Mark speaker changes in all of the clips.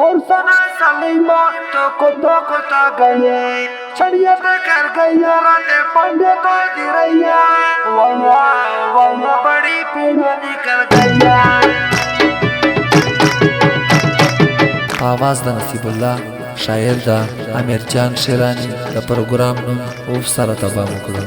Speaker 1: और सना सलीमा तो कोता गए छड़िया ते कर गया राते पंडे तो दिरैया वाह बड़ी पीड़ा निकल गया।
Speaker 2: आवाज د नصیبالله شاعر د امیر جان شیرانی د پروګرام نوم اوف سره تباه وکړو.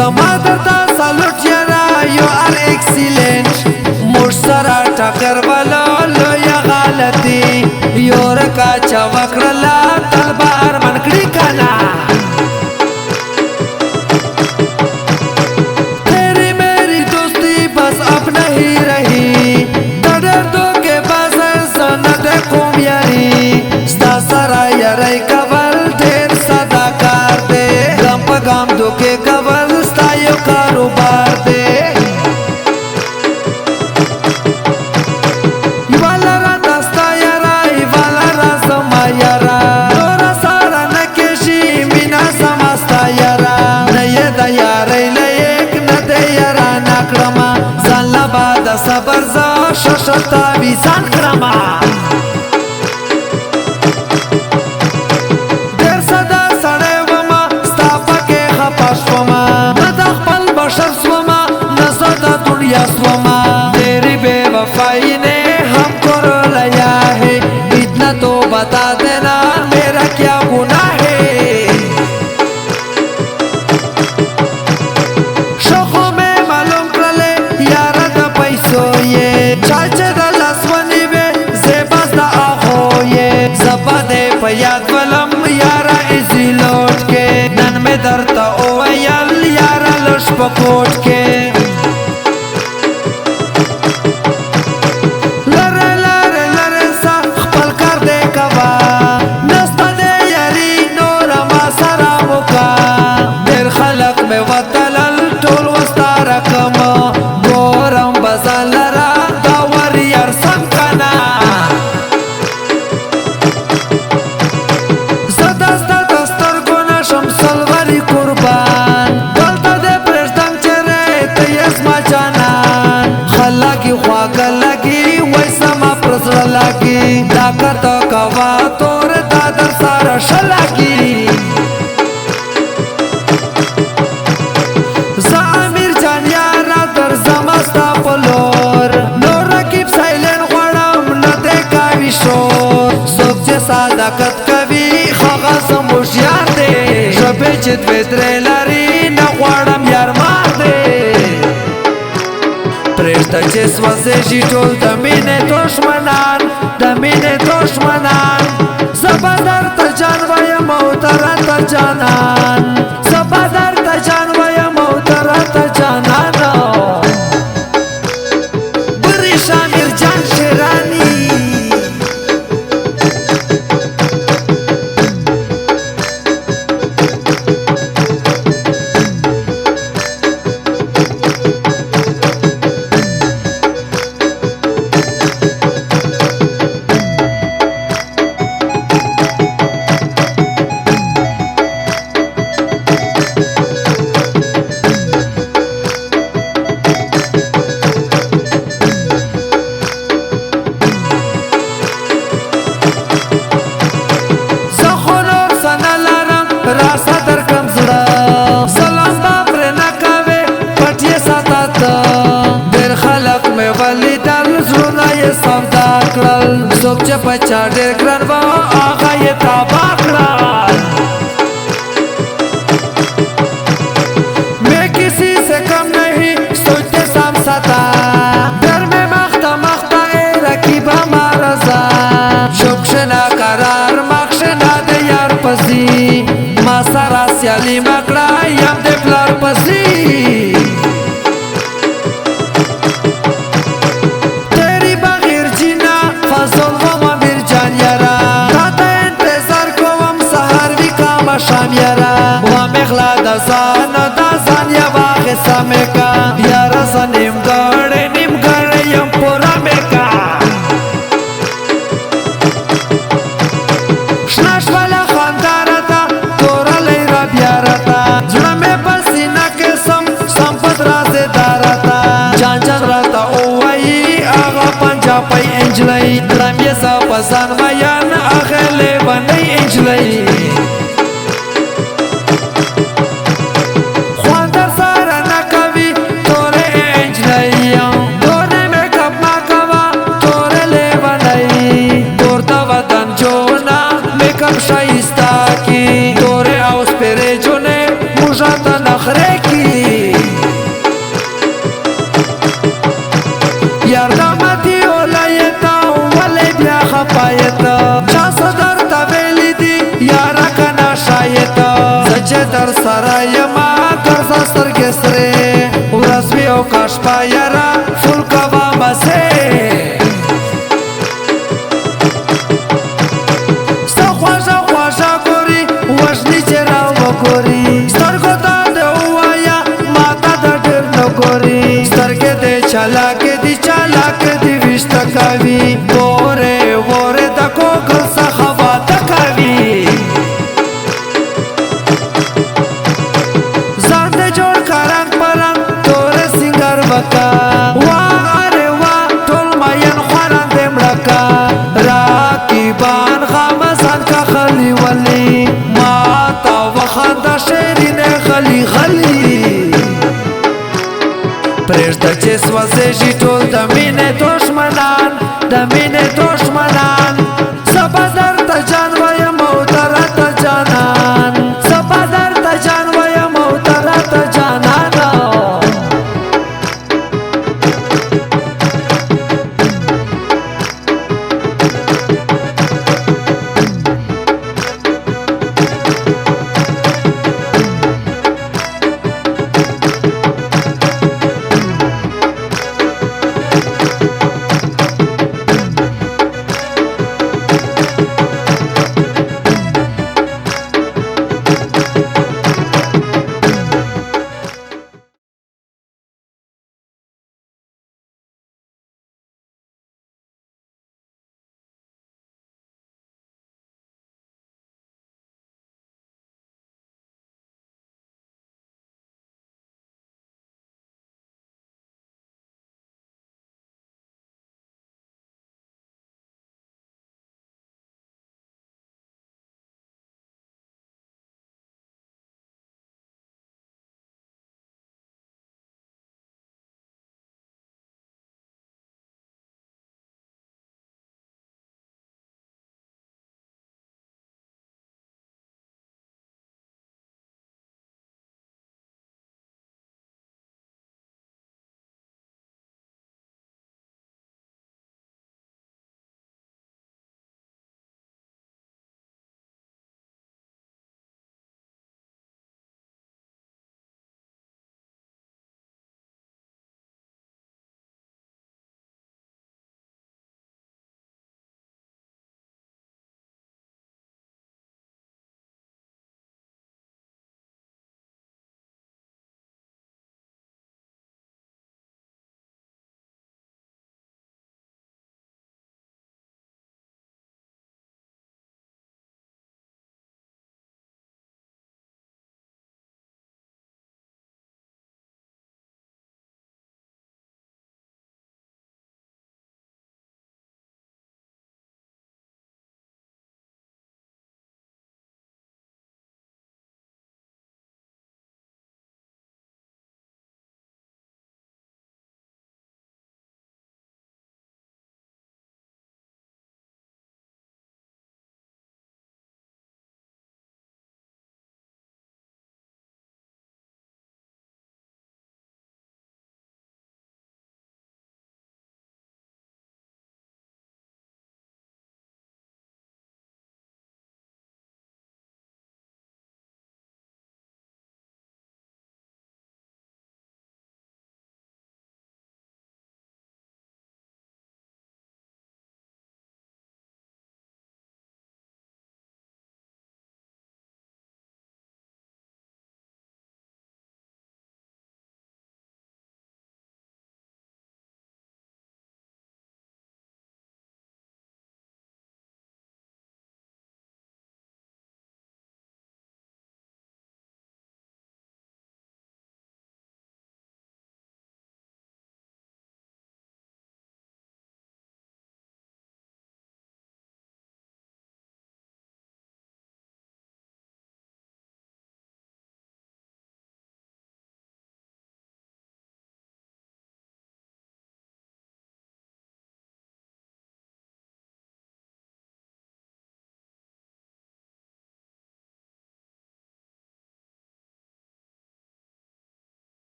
Speaker 3: زما درتا سالوٹ یرا یو ار ایکسیلنٹ موش سرا ٹکر بلا لویا غالتی یورکا چوکرلا تلبار منکڑی کنا تیری میری دوستی بس اب نہیں رہی دردو کے بس سنت خوم یری ستا سرا یرائی کبل دیر صدا کار دے گم پا گم دو کے کبل कारोबार दे इवाला रास्ता यारा इवाला रासमा यारा तोरा सारा नकेशी मीना समस्ता यारा नये दयारे लयक न दे यारा नाकरमा zanla bada sabar za shashata visan krama der sada sade wama stapa ke khapashwama बशर स्वमा नज़दा दुनिया स्वमा तेरी बेवफाई ने हमको रुलाया है इतना तो बता देना मेरा क्या गुनाह है। शोखों में मालूम कर ले यारा दा पैसो ये चाचे दा लस्वनी बे ज़ेबास दा आहो ये ज़बादे पयाद वलम यारा इसी लौट के नन में दरता ओ याल यारा लश पकोट के लरे लरे लरे सा खपल कर दे कवा नस्ता दे यारी नोरा मा सरा मुका देर खलक में वतलल टोल वस्ता रकम गोरम बजान लरा दावर यार संकना सदस्ता दस्तर गुना शमसल वरी कुर्बान खलाकी ख्वाका लगी वैसा मा प्रसर लगी दाकत कवा तोर दादर सारा शलाकी ज़ामिर जान यारा दर जमस्ता पलोर नोर रकीब साइलेन ख्वाड़म न देखा विशोर सोच जे सादाकत कवी खागा समोश यार दे शबे चित बेदरे लारी न ख्वाड़म यार मार दे Preștă ce sfăse și tol de mine toșmănan, de mine toșmănan Zabadar tăjan vaya măutara tăjanan Zabadar tăjan vaya măutara tăjanan Bărișa Mirjan Șerani रासा दर कम जुड़ा सलाम बाप रे न कावे पटिए सातात देर खलक में वली दल जुना ये सौदा करल सोच पचा देर ग्रन बा आगा ये ताबा करल मैं किसी से कम नहीं सोचते साम साता दर में मख्ता मख्ता ए रकीबा मारजा शुक्शना करार मख्शना दे यार पसी Masara siali makla yam de plar pasi Teri baghir jina fazol vama bir jan yara Tata ente پزان میان اغلی ونی انجلی خواندر سارا نکوی تور انجلی تور میکپ مکوا تور لیونی تور دا ودن جونا میکپ شایستا کی تور اوس پیره جونه مجاتا نخره کی یاردامتی اولایتا ولی بیا خپایتا چا صدر تا ویلی دی یارا کنا شایتا زچه در سرایما کرزا سرگی سره ورزوی او کاشپا یارا فول کوا مسه ستا خواجا خواجا گوری وجنی چراو بگوری سترگو تا ده اوایا ماتا ده دیر نگوری سترگی ده چالاکی دی چالاکی دی وشتا کاوی وره وره دا کوکل سخوا تکاوی زان ده جوڑ کارنگ پرنگ تور سنگر بکا واره وا تول مین خواران دمڑکا راکیبان غامزان کا خلی ولی ماتا وخاندا شیرین خلی خلی پرېږده چې سوځېږي ټول د مینې